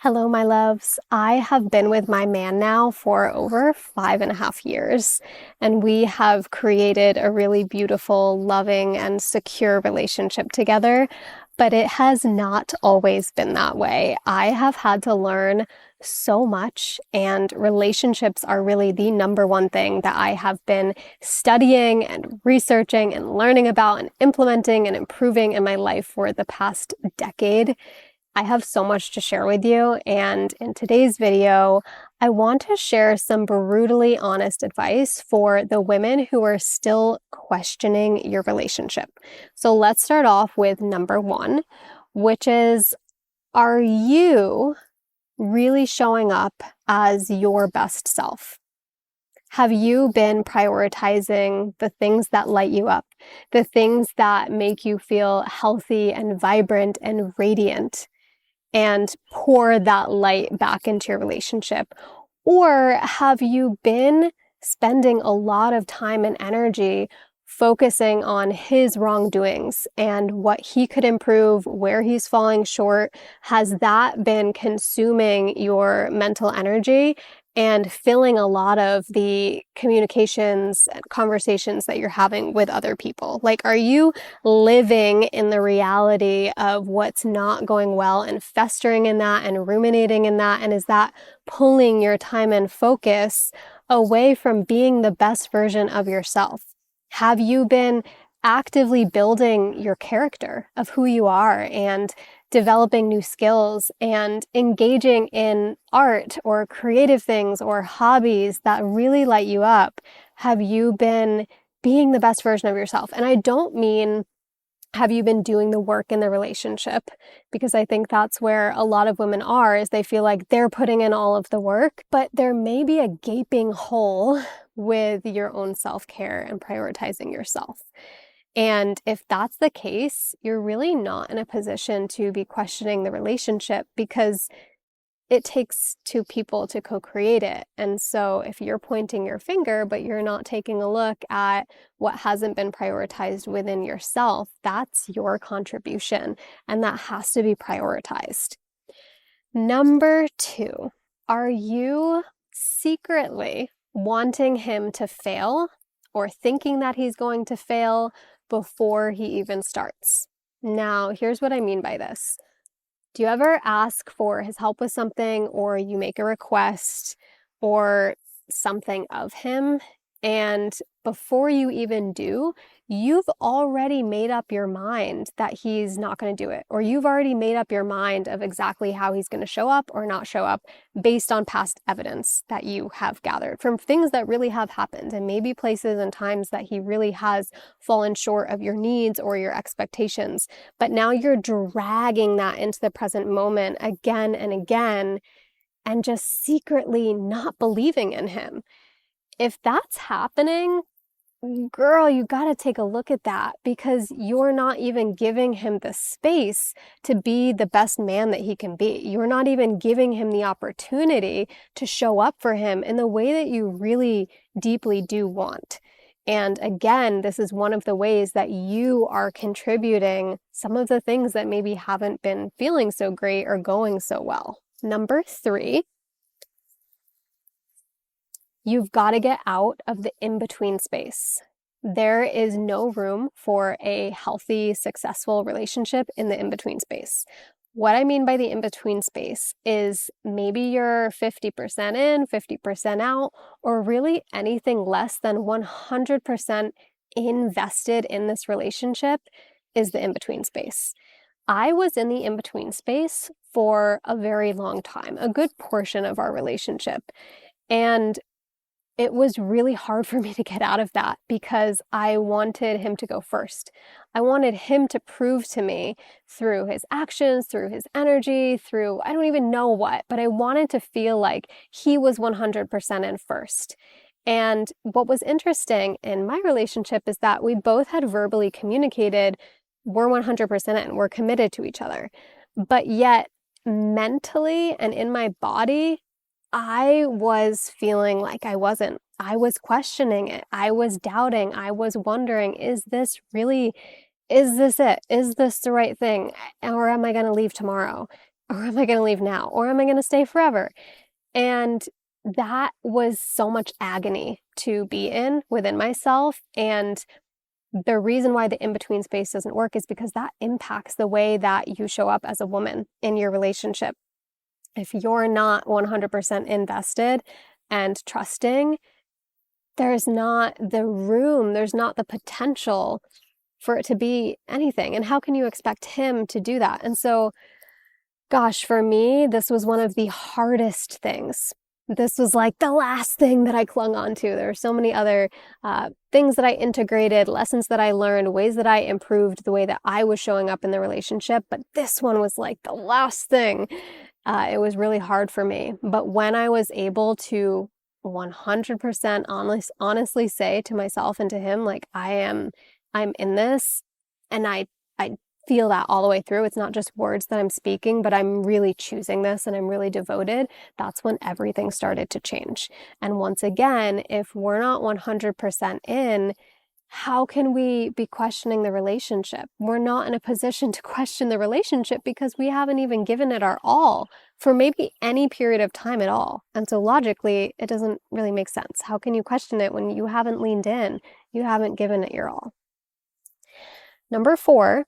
Hello, my loves. I have been with my man now for over 5.5 years, and we have created a really beautiful, loving, and secure relationship together. But it has not always been that way. I have had to learn so much, and relationships are really the number one thing that I have been studying and researching and learning about and implementing and improving in my life for the past decade. I have so much to share with you, and in today's video, I want to share some brutally honest advice for the women who are still questioning your relationship. So let's start off with number one, which is, are you really showing up as your best self? Have you been prioritizing the things that light you up, the things that make you feel healthy and vibrant and radiant, and pour that light back into your relationship? Or have you been spending a lot of time and energy focusing on his wrongdoings and what he could improve, where he's falling short? Has that been consuming your mental energy and filling a lot of the communications and conversations that you're having with other people? Like, are you living in the reality of what's not going well and festering in that and ruminating in that? And is that pulling your time and focus away from being the best version of yourself? Have you been actively building your character of who you are and developing new skills and engaging in art or creative things or hobbies that really light you up? Have you been being the best version of yourself? And I don't mean, have you been doing the work in the relationship? Because I think that's where a lot of women are, is they feel like they're putting in all of the work, but there may be a gaping hole with your own self-care and prioritizing yourself. And if that's the case, you're really not in a position to be questioning the relationship, because it takes two people to co-create it. And so if you're pointing your finger, but you're not taking a look at what hasn't been prioritized within yourself, that's your contribution, and that has to be prioritized. Number two, are you secretly wanting him to fail or thinking that he's going to fail before he even starts? Now, here's what I mean by this. Do you ever ask for his help with something, or you make a request or something of him, and before you even do, you've already made up your mind that he's not going to do it, or you've already made up your mind of exactly how he's going to show up or not show up based on past evidence that you have gathered from things that really have happened, and maybe places and times that he really has fallen short of your needs or your expectations. But now you're dragging that into the present moment again and again, and just secretly not believing in him. If that's happening, girl, you got to take a look at that, because you're not even giving him the space to be the best man that he can be. You're not even giving him the opportunity to show up for him in the way that you really deeply do want. And again, this is one of the ways that you are contributing some of the things that maybe haven't been feeling so great or going so well. Number three, you've got to get out of the in-between space. There is no room for a healthy, successful relationship in the in-between space. What I mean by the in-between space is maybe you're 50% in, 50% out, or really anything less than 100% invested in this relationship is the in-between space. I was in the in-between space for a very long time, a good portion of our relationship. And it was really hard for me to get out of that, because I wanted him to go first. I wanted him to prove to me through his actions, through his energy, through I don't even know what, but I wanted to feel like he was 100% in first. And what was interesting in my relationship is that we both had verbally communicated, we're 100% in, we're committed to each other. But yet mentally and in my body, I was feeling like I wasn't. I was questioning it. I was doubting. I was wondering, is this really, is this it? Is this the right thing? Or am I going to leave tomorrow? Or am I going to leave now? Or am I going to stay forever? And that was so much agony to be in within myself. And the reason why the in-between space doesn't work is because that impacts the way that you show up as a woman in your relationship. If you're not 100% invested and trusting, there's not the room, there's not the potential for it to be anything. And how can you expect him to do that? And so, gosh, for me, this was one of the hardest things. This was like the last thing that I clung on to. There are so many other things that I integrated, lessons that I learned, ways that I improved the way that I was showing up in the relationship. But this one was like the last thing. It was really hard for me. But when I was able to 100% honestly say to myself and to him, like, I'm in this, and I feel that all the way through. It's not just words that I'm speaking, but I'm really choosing this and I'm really devoted. That's when everything started to change. And once again, if we're not 100% in, how can we be questioning the relationship? We're not in a position to question the relationship because we haven't even given it our all for maybe any period of time at all. And so logically, it doesn't really make sense. How can you question it when you haven't leaned in? You haven't given it your all. Number 4,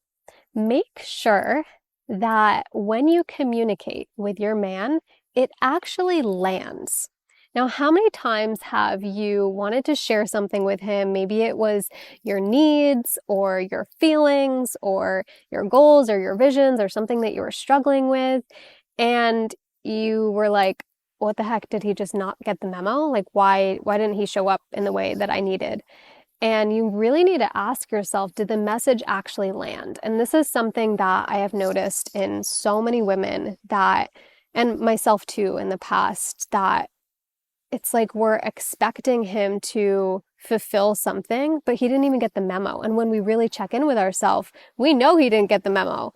make sure that when you communicate with your man, it actually lands. Now, how many times have you wanted to share something with him? Maybe it was your needs or your feelings or your goals or your visions or something that you were struggling with. And you were like, what the heck, did he just not get the memo? Like, why didn't he show up in the way that I needed? And you really need to ask yourself, did the message actually land? And this is something that I have noticed in so many women that, and myself too in the past, that it's like we're expecting him to fulfill something, but he didn't even get the memo. And when we really check in with ourselves, we know he didn't get the memo.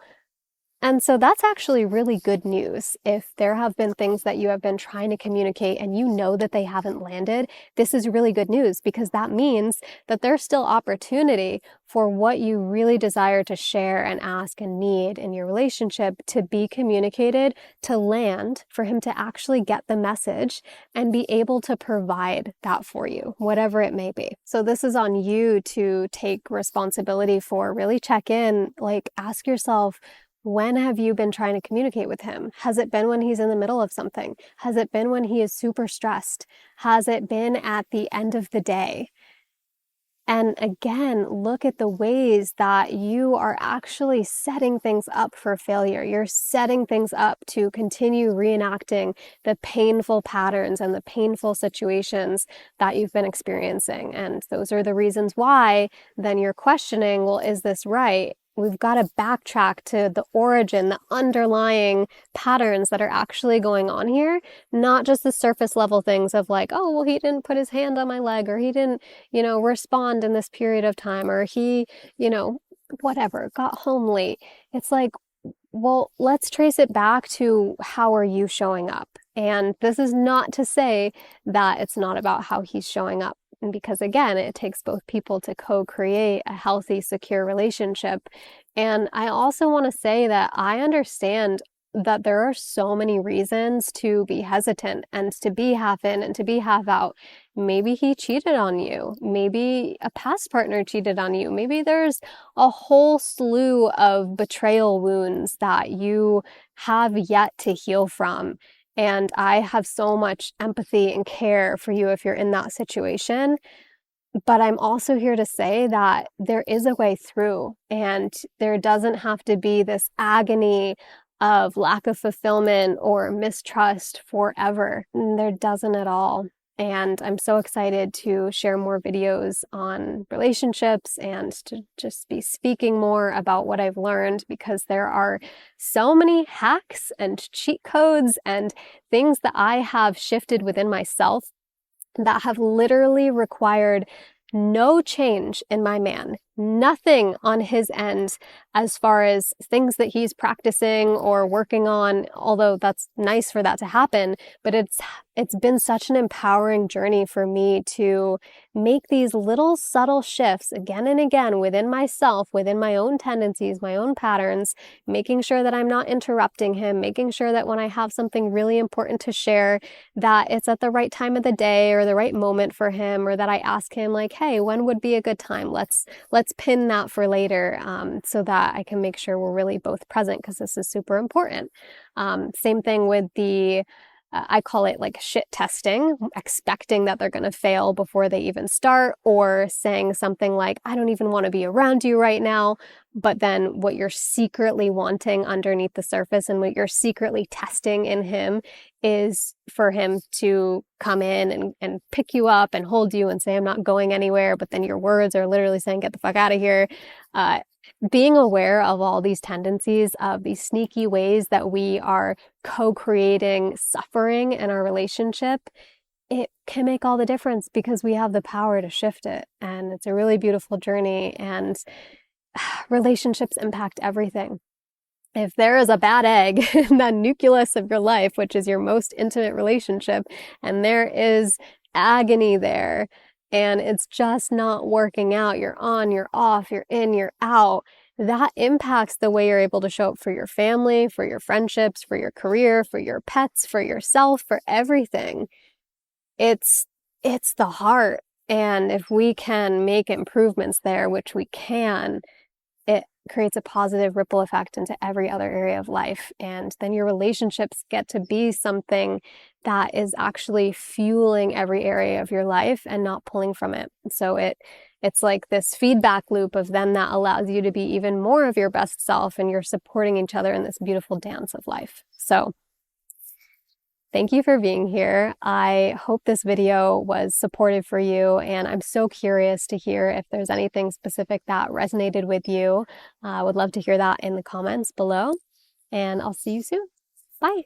And so that's actually really good news. If there have been things that you have been trying to communicate and you know that they haven't landed, this is really good news because that means that there's still opportunity for what you really desire to share and ask and need in your relationship to be communicated, to land, for him to actually get the message and be able to provide that for you, whatever it may be. So this is on you to take responsibility for. Really check in, like ask yourself, when have you been trying to communicate with him? Has it been when he's in the middle of something? Has it been when he is super stressed? Has it been at the end of the day? And again, look at the ways that you are actually setting things up for failure. You're setting things up to continue reenacting the painful patterns and the painful situations that you've been experiencing. And those are the reasons why then you're questioning, well, is this right? We've got to backtrack to the origin, the underlying patterns that are actually going on here, not just the surface level things of like, oh, well, he didn't put his hand on my leg, or he didn't, respond in this period of time, or he, whatever, got home late. It's like, well, let's trace it back to how are you showing up? And this is not to say that it's not about how he's showing up. And because again, it takes both people to co-create a healthy, secure relationship. And I also want to say that I understand that there are so many reasons to be hesitant and to be half in and to be half out. Maybe he cheated on you. Maybe a past partner cheated on you. Maybe there's a whole slew of betrayal wounds that you have yet to heal from. And I have so much empathy and care for you if you're in that situation. But I'm also here to say that there is a way through, and there doesn't have to be this agony of lack of fulfillment or mistrust forever. There doesn't at all. And I'm so excited to share more videos on relationships and to just be speaking more about what I've learned, because there are so many hacks and cheat codes and things that I have shifted within myself that have literally required no change in my man, nothing on his end as far as things that he's practicing or working on, although that's nice for that to happen. But it's been such an empowering journey for me to make these little subtle shifts again and again within myself, within my own tendencies, my own patterns, making sure that I'm not interrupting him, making sure that when I have something really important to share, that it's at the right time of the day or the right moment for him, or that I ask him like, hey, when would be a good time? Let's pin that for later, so that I can make sure we're really both present, because this is super important. Same thing with the I call it like shit testing, expecting that they're going to fail before they even start, or saying something like, I don't even want to be around you right now. But then what you're secretly wanting underneath the surface and what you're secretly testing in him is for him to come in and pick you up and hold you and say, I'm not going anywhere. But then your words are literally saying, get the fuck out of here. Being aware of all these tendencies, of these sneaky ways that we are co-creating suffering in our relationship, it can make all the difference because we have the power to shift it. And it's a really beautiful journey, and relationships impact everything. If there is a bad egg in the nucleus of your life, which is your most intimate relationship, and there is agony there, and it's just not working out, you're on, you're off, you're in, you're out, that impacts the way you're able to show up for your family, for your friendships, for your career, for your pets, for yourself, for everything. It's the heart. And if we can make improvements there, which we can, it creates a positive ripple effect into every other area of life. And then your relationships get to be something that is actually fueling every area of your life and not pulling from it. So it's like this feedback loop of then that allows you to be even more of your best self, and you're supporting each other in this beautiful dance of life. So thank you for being here. I hope this video was supportive for you, and I'm so curious to hear if there's anything specific that resonated with you. I would love to hear that in the comments below, and I'll see you soon. Bye.